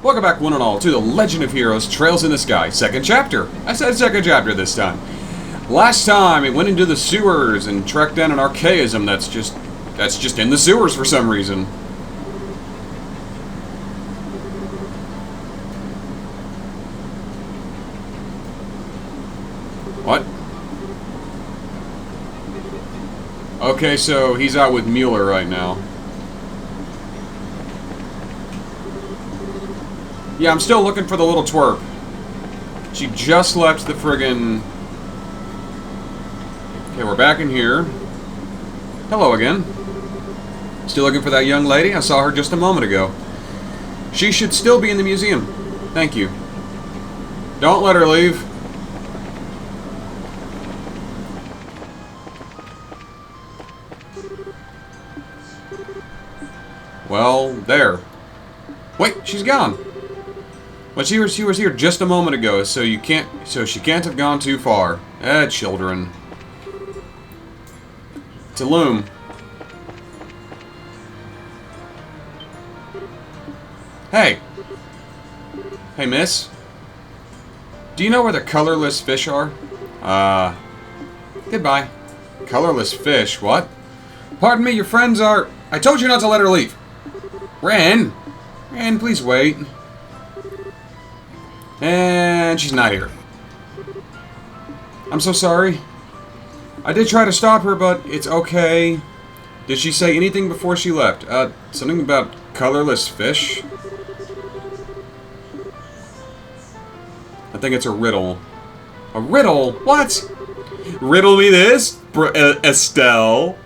Welcome back, one and all, to the Legend of Heroes Trails in the Sky, second chapter. I said second chapter this time. Last time, it went into the sewers and tracked down an archaism that's just in the sewers for some reason. What? Okay, so he's out with Mueller right now. Yeah, I'm still looking for the little twerp. She just left the friggin'... Okay, we're back in here. Hello again. Still looking for that young lady? I saw her just a moment ago. She should still be in the museum. Thank you. Don't let her leave. Well, there. Wait, she's gone. But she was here just a moment ago, so she can't have gone too far. Children. It's a loom. Hey. Hey, miss. Do you know where the colorless fish are? Goodbye. Colorless fish? What? Pardon me, your friends are... I told you not to let her leave. Ren! Ren, please wait. And she's not here. I'm so sorry. I did try to stop her, but it's okay. Did she say anything before she left? Something about colorless fish? I think it's a riddle. A riddle? What? Riddle me this, Estelle.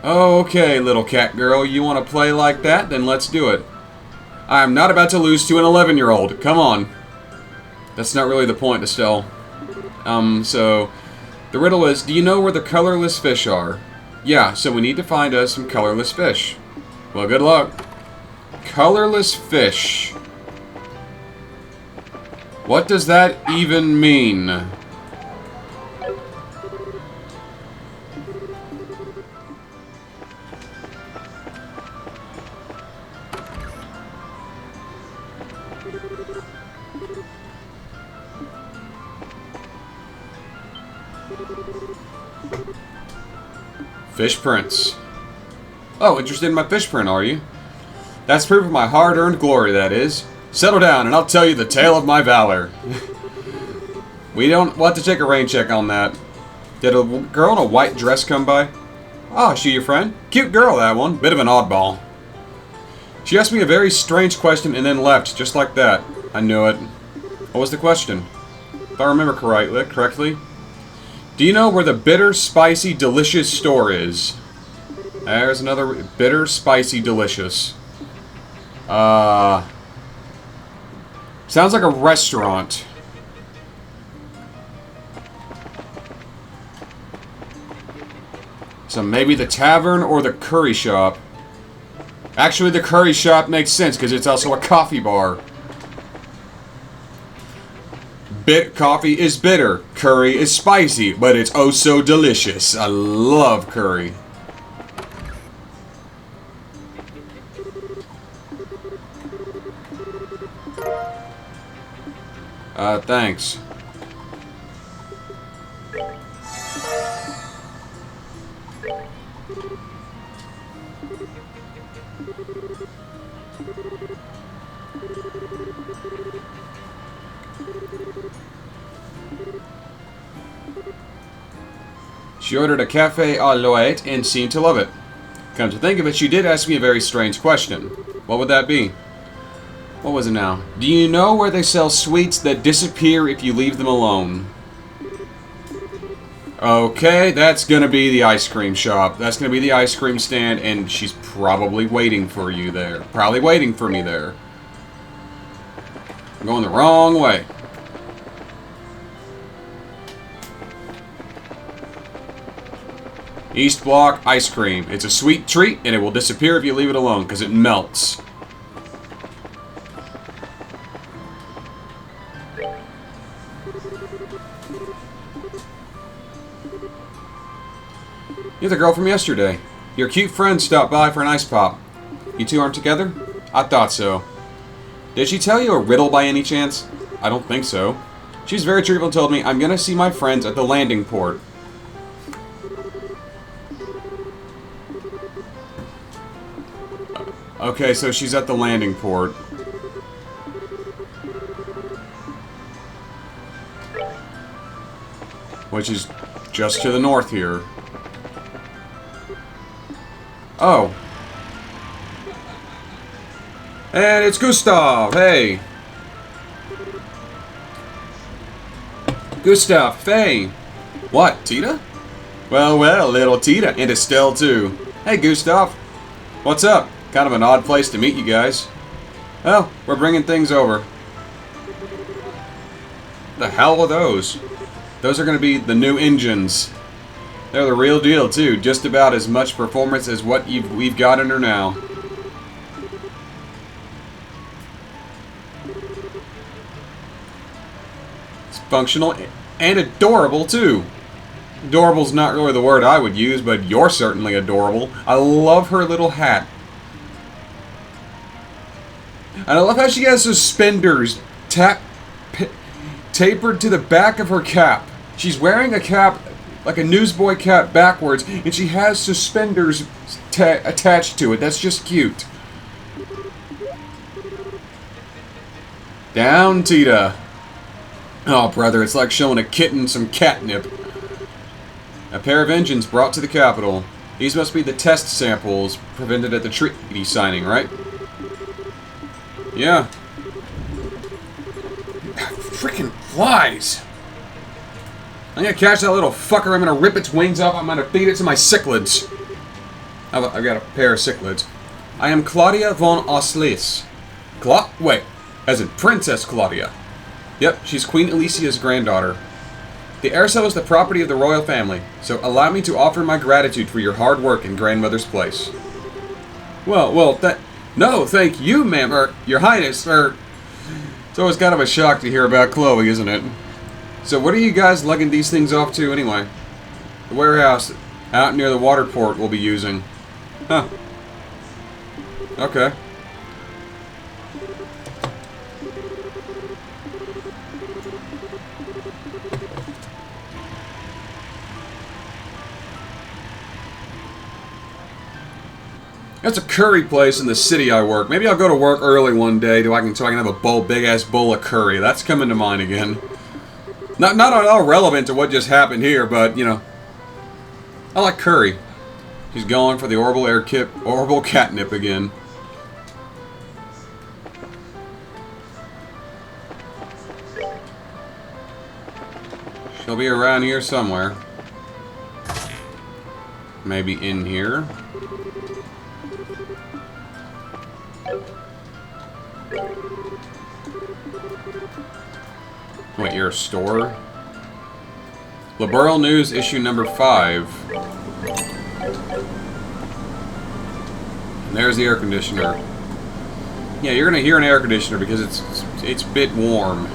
Okay, little cat girl, you want to play like that? Then let's do it. I'm not about to lose to an 11-year-old. Come on. That's not really the point, Estelle. So, the riddle is, do you know where the colorless fish are? Yeah, so we need to find us some colorless fish. Well, good luck. Colorless fish. What does that even mean? Fish prints. Oh, interested in my fish print, are you? That's proof of my hard-earned glory, that is. Settle down, and I'll tell you the tale of my valor. We'll have to take a rain check on that. Did a girl in a white dress come by? Ah, she your friend? Cute girl, that one. Bit of an oddball. She asked me a very strange question and then left, just like that. I knew it. What was the question? If I remember correctly. Do you know where the bitter, spicy, delicious store is? There's another bitter, spicy, delicious. Sounds like a restaurant. So maybe the tavern or the curry shop. Actually, the curry shop makes sense because it's also a coffee bar. Coffee is bitter, curry is spicy, but it's oh so delicious. I love curry. Thanks. She ordered a café à l'oeil and seemed to love it. Come to think of it, she did ask me a very strange question. What would that be? What was it now? Do you know where they sell sweets that disappear if you leave them alone? Okay, that's gonna be the ice cream shop. That's gonna be the ice cream stand, and she's probably waiting for you there. Probably waiting for me there. I'm going the wrong way. East Block ice cream. It's a sweet treat, and it will disappear if you leave it alone, because it melts. You're the girl from yesterday. Your cute friend stopped by for an ice pop. You two aren't together? I thought so. Did she tell you a riddle by any chance? I don't think so. She's very truthful and told me I'm gonna see my friends at the landing port. Okay, so she's at the landing port. Which is just to the north here. Oh. And it's Gustav! Hey! Gustav, hey! What, Tita? Well, well, little Tita, and Estelle too. Hey, Gustav. What's up? Kind of an odd place to meet you guys. Well, we're bringing things over. The hell are those? Those are going to be the new engines. They're the real deal, too. Just about as much performance as what we've got in her now. It's functional and adorable, too. Adorable's not really the word I would use, but you're certainly adorable. I love her little hat. And I love how she has suspenders tapered to the back of her cap. She's wearing a cap, like a newsboy cap backwards, and she has suspenders attached to it. That's just cute. Down, Tita. Oh, brother, it's like showing a kitten some catnip. A pair of engines brought to the capital. These must be the test samples presented at the treaty signing, right? Yeah. Freaking flies! I'm gonna catch that little fucker. I'm gonna rip its wings off. I'm gonna feed it to my cichlids. I've got a pair of cichlids. I am Claudia von Oslis. Wait, as in Princess Claudia. Yep, she's Queen Alicia's granddaughter. The air cell is the property of the royal family, so allow me to offer my gratitude for your hard work in grandmother's place. Well, no, thank you, ma'am, or your highness, or... It's always kind of a shock to hear about Chloe, isn't it? So what are you guys lugging these things off to, anyway? The warehouse out near the water port we'll be using. Huh. Okay. That's a curry place in the city I work. Maybe I'll go to work early one day so I can have a big ass bowl of curry. That's coming to mind again. Not at all relevant to what just happened here, but you know, I like curry. She's going for the orbital catnip again. She'll be around here somewhere. Maybe in here. Wait, you're a store? Liberal News, issue number 5. And there's the air conditioner. Yeah, you're gonna hear an air conditioner because it's a bit warm.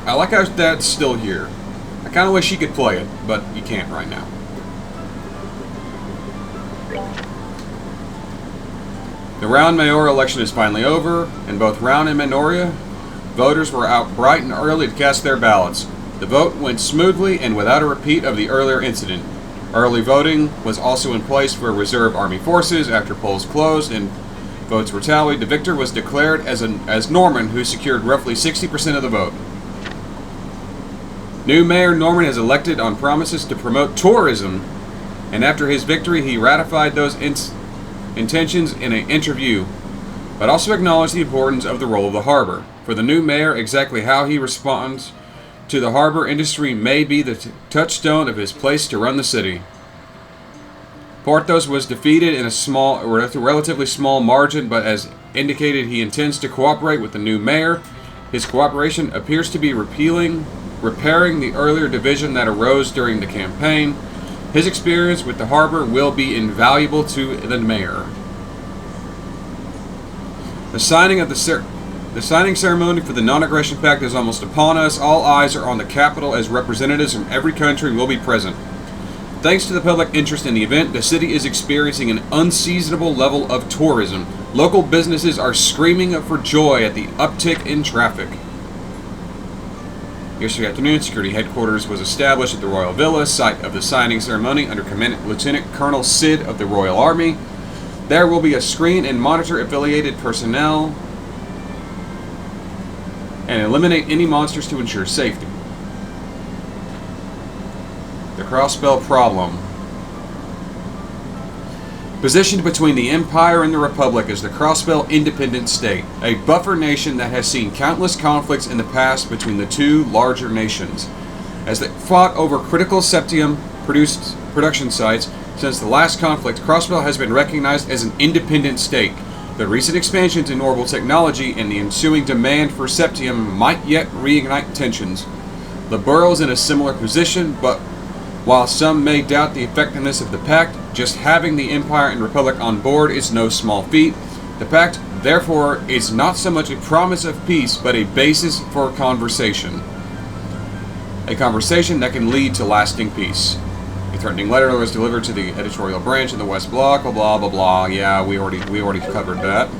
I like how that's still here. I kind of wish you could play it, but you can't right now. The Round mayoral election is finally over, and both Round and Menoria voters were out bright and early to cast their ballots. The vote went smoothly and without a repeat of the earlier incident. Early voting was also in place for reserve army forces. After polls closed and votes were tallied, the victor was declared as Norman, who secured roughly 60% of the vote. New Mayor Norman is elected on promises to promote tourism, and after his victory he ratified those intentions in an interview, but also acknowledged the importance of the role of the harbor. For the new mayor, exactly how he responds to the harbor industry may be the touchstone of his place to run the city. Porthos was defeated in a relatively small margin, but as indicated, he intends to cooperate with the new mayor. His cooperation appears to be repairing the earlier division that arose during the campaign. His experience with the harbor will be invaluable to the mayor. The signing of the The signing ceremony for the Non-Aggression Pact is almost upon us. All eyes are on the Capitol as representatives from every country will be present. Thanks to the public interest in the event, the city is experiencing an unseasonable level of tourism. Local businesses are screaming for joy at the uptick in traffic. Yesterday afternoon, security headquarters was established at the Royal Villa, site of the signing ceremony, under Lieutenant Colonel Sid of the Royal Army. There will be a screen and monitor affiliated personnel and eliminate any monsters to ensure safety. The Crossbell problem. Positioned between the Empire and the Republic is the Crossbell Independent State, a buffer nation that has seen countless conflicts in the past between the two larger nations. As they fought over critical septium production sites since the last conflict, Crossbell has been recognized as an independent state. The recent expansions in orbital technology and the ensuing demand for septium might yet reignite tensions. The borough is in a similar position, but while some may doubt the effectiveness of the pact, just having the Empire and Republic on board is no small feat. The pact, therefore, is not so much a promise of peace, but a basis for conversation. A conversation that can lead to lasting peace. A threatening letter was delivered to the editorial branch in the West Block, blah blah blah blah. Yeah, we already covered that.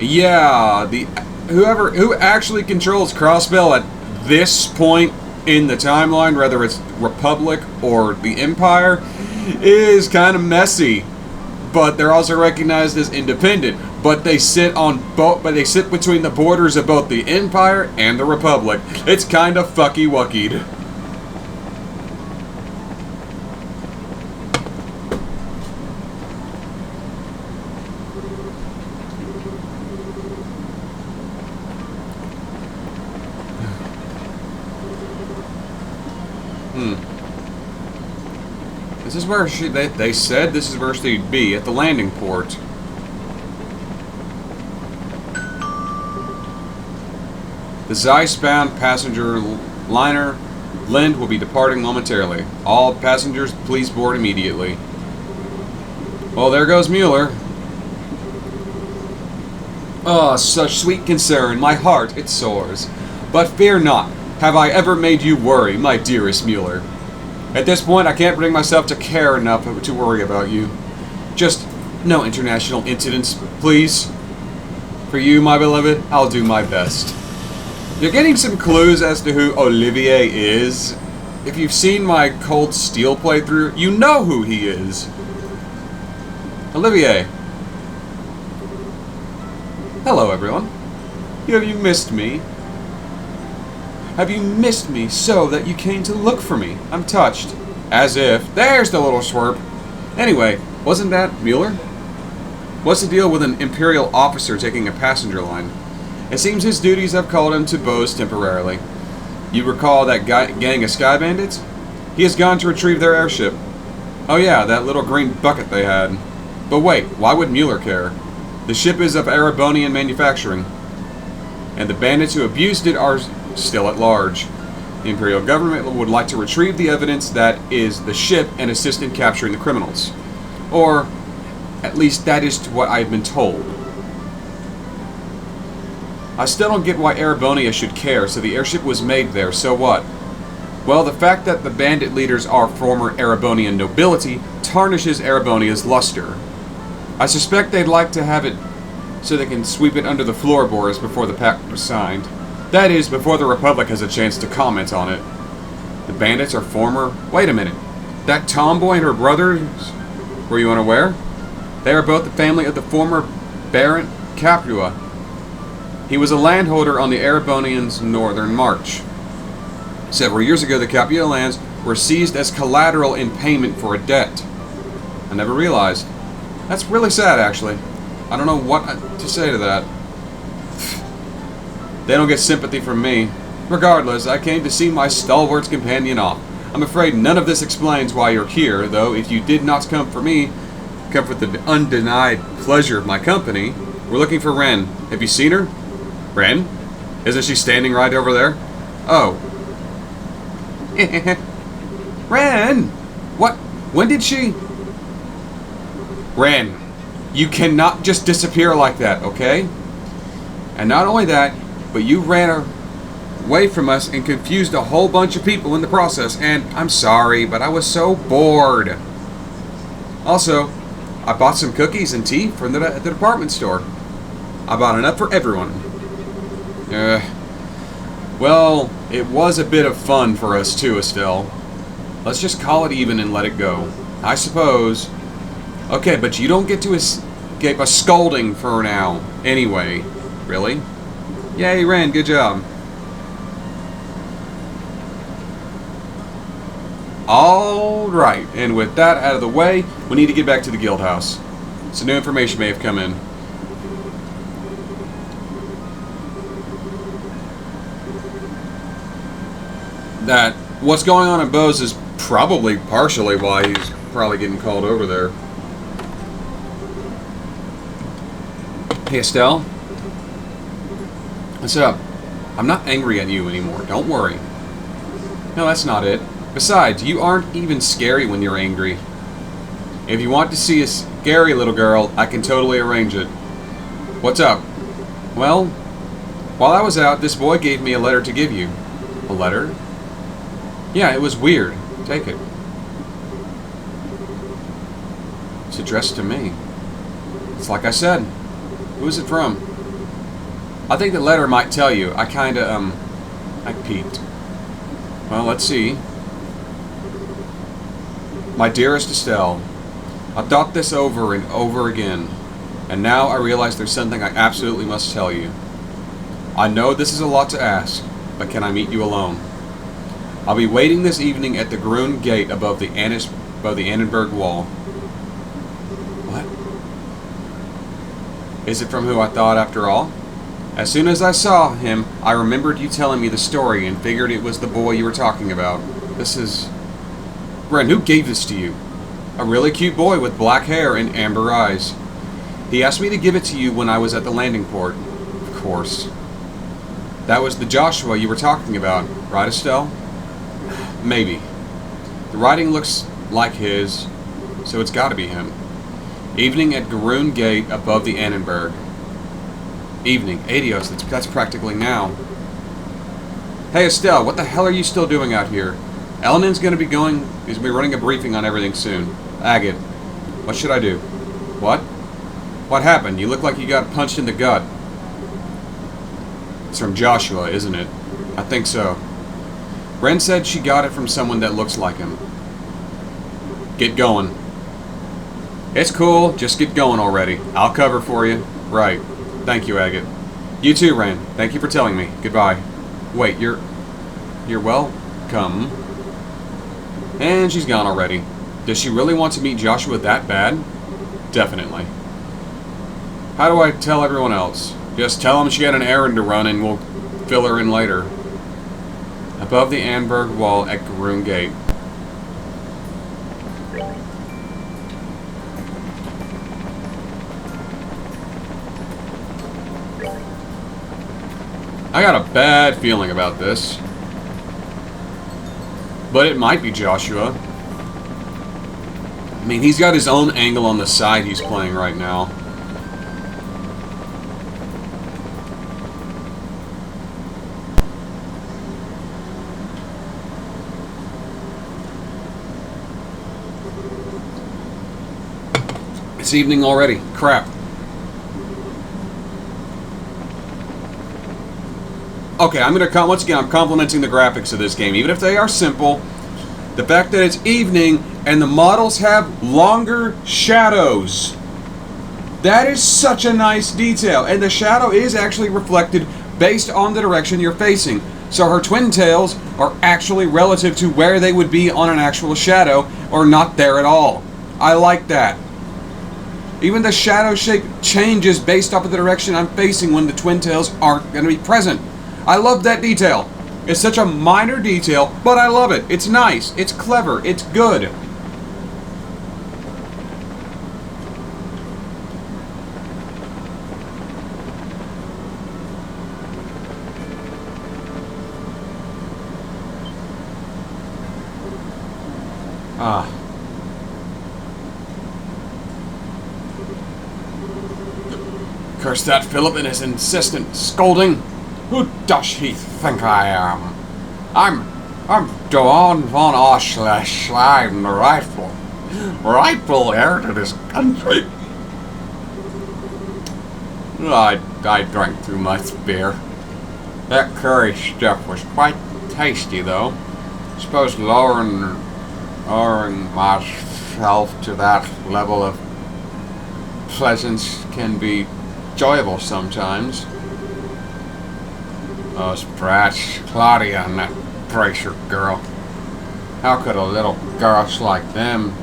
Yeah, who actually controls Crossbell at this point in the timeline, whether it's Republic or the Empire, is kind of messy. But they're also recognized as independent. But they sit on both. But they sit between the borders of both the Empire and the Republic. It's kind of fucky wuckied. This is where they said this is where she'd be, at the landing port. The Zeiss-bound passenger liner Lind will be departing momentarily. All passengers, please board immediately. Well, there goes Mueller. Oh, such sweet concern. My heart, it soars. But fear not. Have I ever made you worry, my dearest Mueller? At this point, I can't bring myself to care enough to worry about you. Just no international incidents, please. For you, my beloved, I'll do my best. You're getting some clues as to who Olivier is. If you've seen my Cold Steel playthrough, you know who he is. Olivier. Hello, everyone. Have you missed me? Have you missed me so that you came to look for me? I'm touched. As if. There's the little Twerp. Anyway, wasn't that Mueller? What's the deal with an Imperial officer taking a passenger line? It seems his duties have called him to Bose temporarily. You recall that gang of sky bandits? He has gone to retrieve their airship. Oh yeah, that little green bucket they had. But wait, why would Mueller care? The ship is of Erebonian manufacturing, and the bandits who abused it are still at large. The Imperial government would like to retrieve the evidence that is the ship and assist in capturing the criminals. Or, at least that is what I've been told. I still don't get why Erebonia should care, so the airship was made there, so what? Well, the fact that the bandit leaders are former Erebonian nobility tarnishes Erebonia's luster. I suspect they'd like to have it so they can sweep it under the floorboards before the pact was signed. That is, before the Republic has a chance to comment on it. The bandits are former... Wait a minute. That tomboy and her brothers... Were you unaware? They are both the family of the former Baron Capua. He was a landholder on the Erebonians' northern march. Several years ago, the Capua lands were seized as collateral in payment for a debt. I never realized. That's really sad, actually. I don't know what to say to that. They don't get sympathy from me. Regardless, I came to see my stalwart companion off. I'm afraid none of this explains why you're here, though if you did not come for me, come for the undenied pleasure of my company. We're looking for Ren. Have you seen her? Ren? Isn't she standing right over there? Oh. Ren! What? When did she... Ren. You cannot just disappear like that, okay? And not only that, but you ran away from us and confused a whole bunch of people in the process, and I'm sorry, but I was so bored. Also, I bought some cookies and tea from the department store. I bought enough for everyone. Well, it was a bit of fun for us too, Estelle. Let's just call it even and let it go. I suppose. Okay, but you don't get to escape a scolding for now. Anyway. Really? Yay, Ren, good job. Alright, and with that out of the way, we need to get back to the guild house. Some new information may have come in. That what's going on in Bose is probably partially why he's probably getting called over there. Hey, Estelle. What's up? I'm not angry at you anymore. Don't worry. No, that's not it. Besides, you aren't even scary when you're angry. If you want to see a scary little girl, I can totally arrange it. What's up? Well, while I was out, this boy gave me a letter to give you. A letter? Yeah, it was weird. Take it. It's addressed to me. It's like I said. Who is it from? I think the letter might tell you. I peeked. Well, let's see. My dearest Estelle, I've thought this over and over again, and now I realize there's something I absolutely must tell you. I know this is a lot to ask, but can I meet you alone? I'll be waiting this evening at the Grun gate above the Annenberg wall. What? Is it from who I thought after all? As soon as I saw him, I remembered you telling me the story and figured it was the boy you were talking about. This is... Ren, who gave this to you? A really cute boy with black hair and amber eyes. He asked me to give it to you when I was at the landing port. Of course. That was the Joshua you were talking about, right, Estelle? Maybe. The writing looks like his, so it's got to be him. Evening at Grun Gate above the Annenberg. Evening. Adios, that's practically now. Hey Estelle, what the hell are you still doing out here? Elenin's going to be running a briefing on everything soon. Agate, what should I do? What? What happened? You look like you got punched in the gut. It's from Joshua, isn't it? I think so. Ren said she got it from someone that looks like him. Get going. It's cool, just get going already. I'll cover for you. Right. Thank you, Agate. You too, Ren. Thank you for telling me. Goodbye. Wait, you're welcome. And she's gone already. Does she really want to meet Joshua that bad? Definitely. How do I tell everyone else? Just tell them she had an errand to run and we'll fill her in later. Above the Annenberg wall at Grun Gate. I got a bad feeling about this. But it might be Joshua. I mean, he's got his own angle on the side he's playing right now. It's evening already. Crap. Okay, once again, I'm complimenting the graphics of this game. Even if they are simple, the fact that it's evening and the models have longer shadows. That is such a nice detail. And the shadow is actually reflected based on the direction you're facing. So her twin tails are actually relative to where they would be on an actual shadow, or not there at all. I like that. Even the shadow shape changes based off of the direction I'm facing when the twin tails aren't going to be present. I love that detail. It's such a minor detail, but I love it. It's nice. It's clever. It's good. Curse that Philip and his insistent scolding. Who does he think I am? I'm Johan von Oshlesh. I'm the rightful heir to this country. I drank too much beer. That curry stuff was quite tasty, though. I suppose lowering myself to that level of pleasance can be enjoyable sometimes. Those brats, Claudia and that Bracer girl. How could a little girls like them?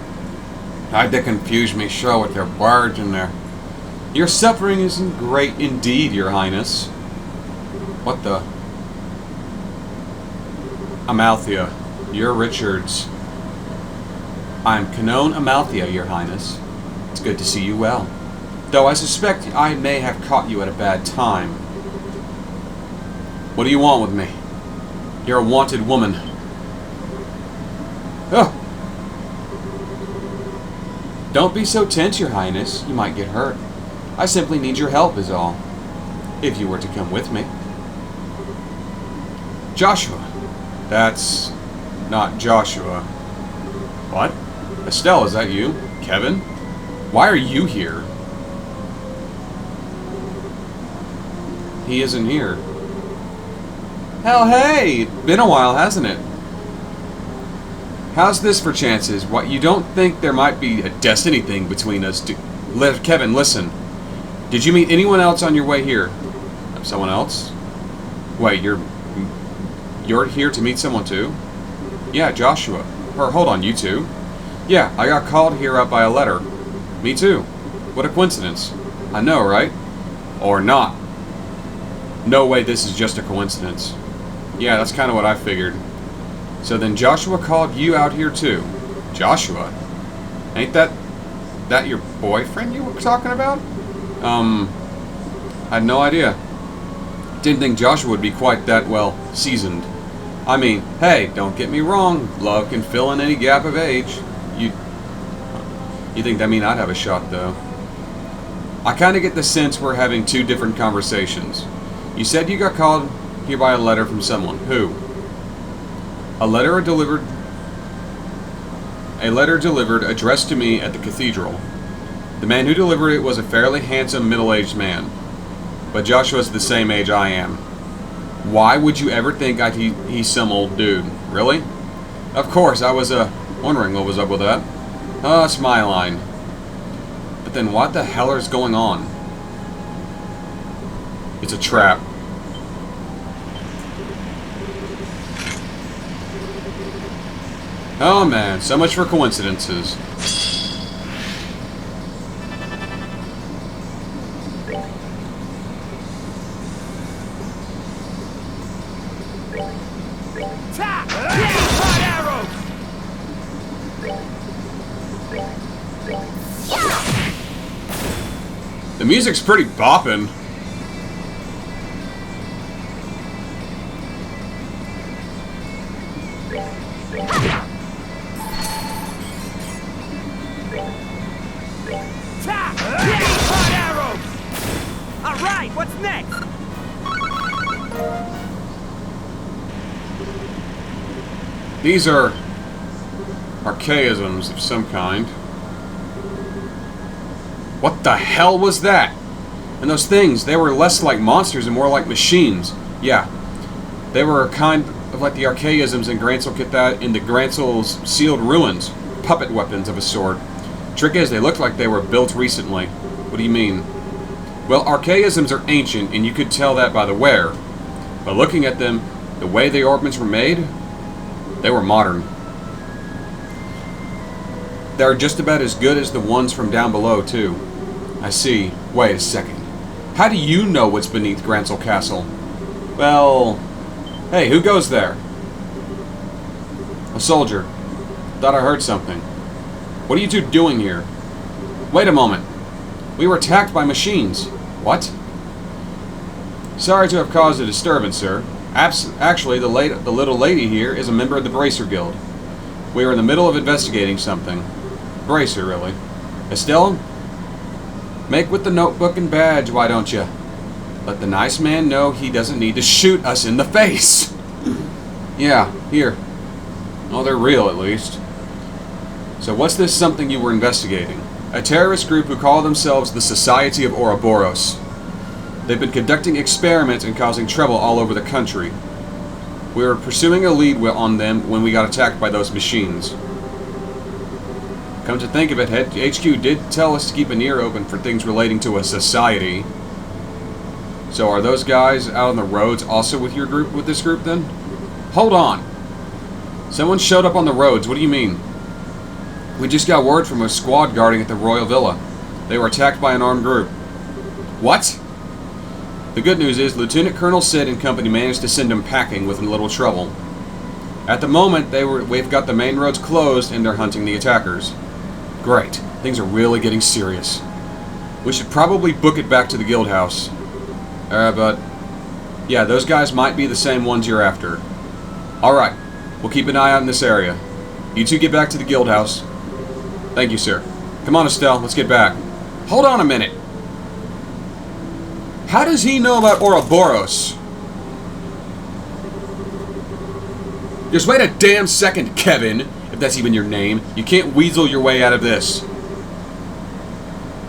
They confuse me so with their words and their... Your suffering isn't great indeed, Your Highness. What the... Amalthea. You're Richards. I'm Canon Amalthea, Your Highness. It's good to see you well. Though I suspect I may have caught you at a bad time. What do you want with me? You're a wanted woman. Oh! Don't be so tense, Your Highness. You might get hurt. I simply need your help, is all. If you were to come with me. Joshua. That's not Joshua. What? Estelle, is that you? Kevin? Why are you here? He isn't here. Hell, hey! Been a while, hasn't it? How's this for chances? What, you don't think there might be a destiny thing between us? Kevin, listen. Did you meet anyone else on your way here? Someone else? Wait, you're here to meet someone too? Yeah, Joshua. Or hold on, you two. Yeah, I got called here up by a letter. Me too. What a coincidence. I know, right? Or not. No way this is just a coincidence. Yeah, that's kind of what I figured. So then Joshua called you out here too. Joshua? Ain't that your boyfriend you were talking about? I had no idea. Didn't think Joshua would be quite that, well, seasoned. I mean, hey, don't get me wrong. Love can fill in any gap of age. You think that mean I'd have a shot, though? I kind of get the sense we're having two different conversations. You said you got called here by a letter from someone. Who? A letter delivered addressed to me at the cathedral. The man who delivered it was a fairly handsome middle-aged man. But Joshua's the same age I am. Why would you ever think he's some old dude? Really? Of course, I was wondering what was up with that. It's my line. But then what the hell is going on? It's a trap. Oh man, so much for coincidences. The music's pretty boppin'. Alright, what's next? These are archaisms of some kind. What the hell was that? And those things, they were less like monsters and more like machines. Yeah, they were kind of like the archaisms in the Gransel's sealed ruins. Puppet weapons of a sort. Trick is, they looked like they were built recently. What do you mean? Well, archaisms are ancient, and you could tell that by the wear. But looking at them, the way the ornaments were made, they were modern. They're just about as good as the ones from down below, too. I see. Wait a second. How do you know what's beneath Gransel Castle? Well... Hey, who goes there? A soldier. Thought I heard something. What are you two doing here? Wait a moment. We were attacked by machines. What? Sorry to have caused a disturbance, sir. Actually, the little lady here is a member of the Bracer Guild. We are in the middle of investigating something. Bracer, really. Estelle? Make with the notebook and badge, why don't you? Let the nice man know he doesn't need to shoot us in the face. Yeah, here. Oh, they're real at least. So what's this something you were investigating? A terrorist group who call themselves the Society of Ouroboros. They've been conducting experiments and causing trouble all over the country. We were pursuing a lead on them when we got attacked by those machines. Come to think of it, HQ did tell us to keep an ear open for things relating to a society. So are those guys out on the roads also with your group, with this group then? Hold on. Someone showed up on the roads, what do you mean? We just got word from a squad guarding at the Royal Villa. They were attacked by an armed group. What? The good news is Lieutenant Colonel Sid and company managed to send them packing with little trouble. At the moment, we've got the main roads closed and they're hunting the attackers. Great. Things are really getting serious. We should probably book it back to the guild house. But yeah, those guys might be the same ones you're after. Alright, we'll keep an eye out in this area. You two get back to the guild house. Thank you, sir. Come on, Estelle, let's get back. Hold on a minute. How does he know about Ouroboros? Just wait a damn second, Kevin, if that's even your name. You can't weasel your way out of this.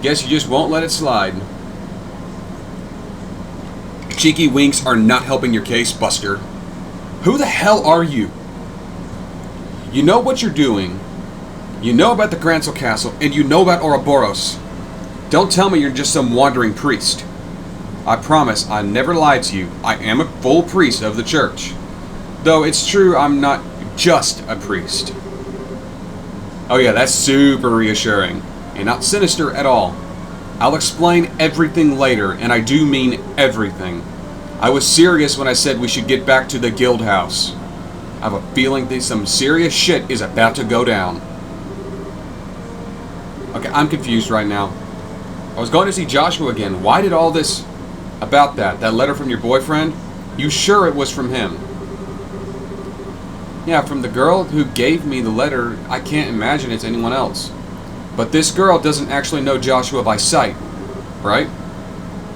Guess you just won't let it slide. Cheeky winks are not helping your case, Buster. Who the hell are you? You know what you're doing. You know about the Grancel Castle, and you know about Ouroboros. Don't tell me you're just some wandering priest. I promise I never lied to you. I am a full priest of the church. Though it's true I'm not just a priest. Oh yeah, that's super reassuring. And not sinister at all. I'll explain everything later, and I do mean everything. I was serious when I said we should get back to the guild house. I have a feeling that some serious shit is about to go down. Okay, I'm confused right now. I was going to see Joshua again. Why did all this about that letter from your boyfriend? You sure it was from him? Yeah, from the girl who gave me the letter. I can't imagine it's anyone else. But this girl doesn't actually know Joshua by sight, right?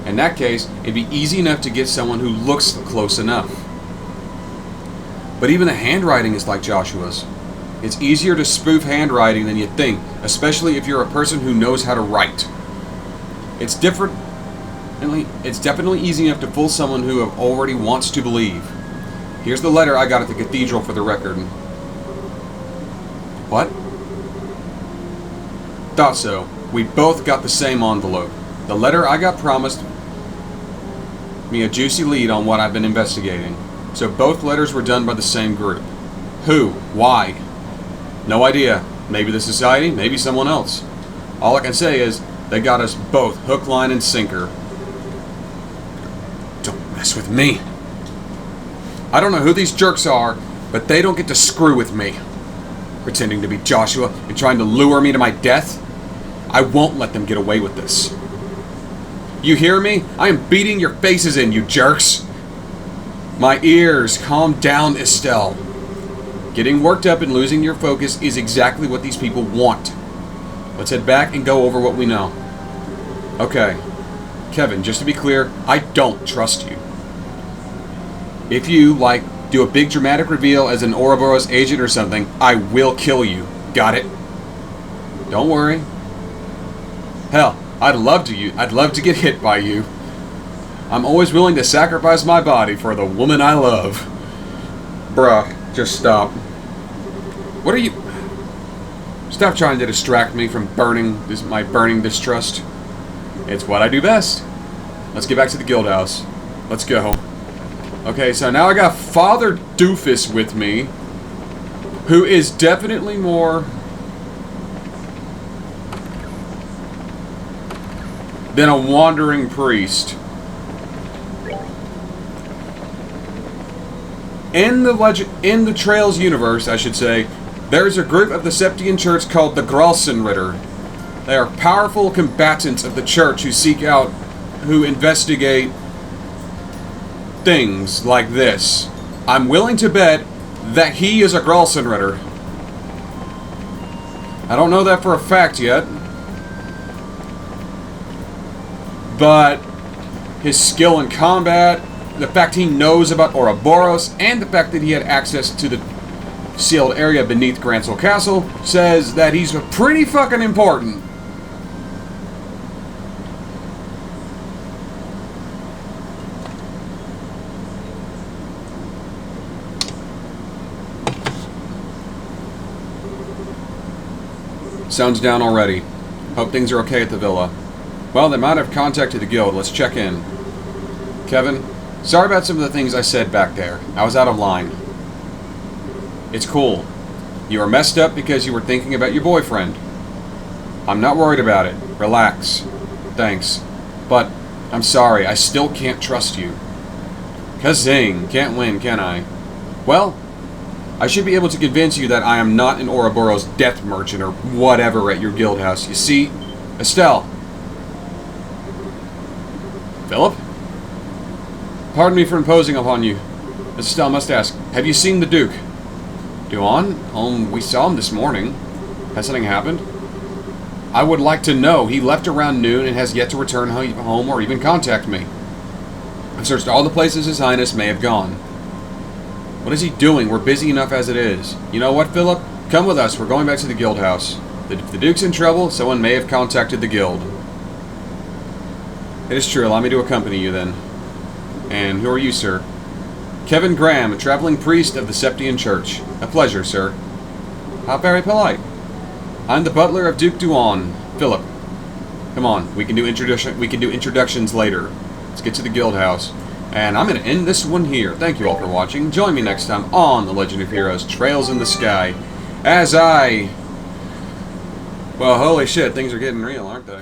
In that case, it'd be easy enough to get someone who looks close enough. But even the handwriting is like Joshua's. It's easier to spoof handwriting than you think, especially if you're a person who knows how to write. It's definitely easy enough to fool someone who already wants to believe. Here's the letter I got at the cathedral for the record. What? Thought so. We both got the same envelope. The letter I got promised me a juicy lead on what I've been investigating. So both letters were done by the same group. Who? Why? No idea. Maybe the society, maybe someone else. All I can say is, they got us both hook, line, and sinker. Don't mess with me. I don't know who these jerks are, but they don't get to screw with me. Pretending to be Joshua and trying to lure me to my death? I won't let them get away with this. You hear me? I am beating your faces in, you jerks. My ears, calm down, Estelle. Getting worked up and losing your focus is exactly what these people want. Let's head back and go over what we know. Okay. Kevin, just to be clear, I don't trust you. If you, do a big dramatic reveal as an Ouroboros agent or something, I will kill you. Got it? Don't worry. Hell, I'd love to get hit by you. I'm always willing to sacrifice my body for the woman I love. Bruh, just stop. What are you... Stop trying to distract me from my burning distrust. It's what I do best. Let's get back to the guild house. Let's go. Okay, so now I got Father Doofus with me, who is definitely more than a wandering priest. In the Trails universe, I should say, there's a group of the Septian Church called the Gralsenritter. They are powerful combatants of the Church who investigate things like this. I'm willing to bet that he is a Gralsenritter. I don't know that for a fact yet. but his skill in combat, the fact he knows about Ouroboros, and the fact that he had access to the sealed area beneath Gransel Castle says that he's pretty fucking important. Sun's down already. Hope things are okay at the villa. Well, they might have contacted the guild. Let's check in. Kevin, sorry about some of the things I said back there. I was out of line. It's cool. You were messed up because you were thinking about your boyfriend. I'm not worried about it. Relax. Thanks. But, I'm sorry, I still can't trust you. Kazing. Can't win, can I? Well, I should be able to convince you that I am not an Ouroboros death merchant or whatever at your guild house. You see, Estelle. Philip? Pardon me for imposing upon you. Estelle must ask, have you seen the Duke? Duan? We saw him this morning. Has something happened? I would like to know. He left around noon and has yet to return home or even contact me. I've searched all the places His Highness may have gone. What is he doing? We're busy enough as it is. You know what, Philip? Come with us. We're going back to the guild house. If the Duke's in trouble, someone may have contacted the guild. It is true. Allow me to accompany you then. And who are you, sir? Kevin Graham, a traveling priest of the Septian Church. A pleasure, sir. How very polite. I'm the butler of Duke Duan, Philip. Come on, we can do introductions later. Let's get to the guild house. And I'm going to end this one here. Thank you all for watching. Join me next time on The Legend of Heroes, Trails in the Sky. Well, holy shit, things are getting real, aren't they?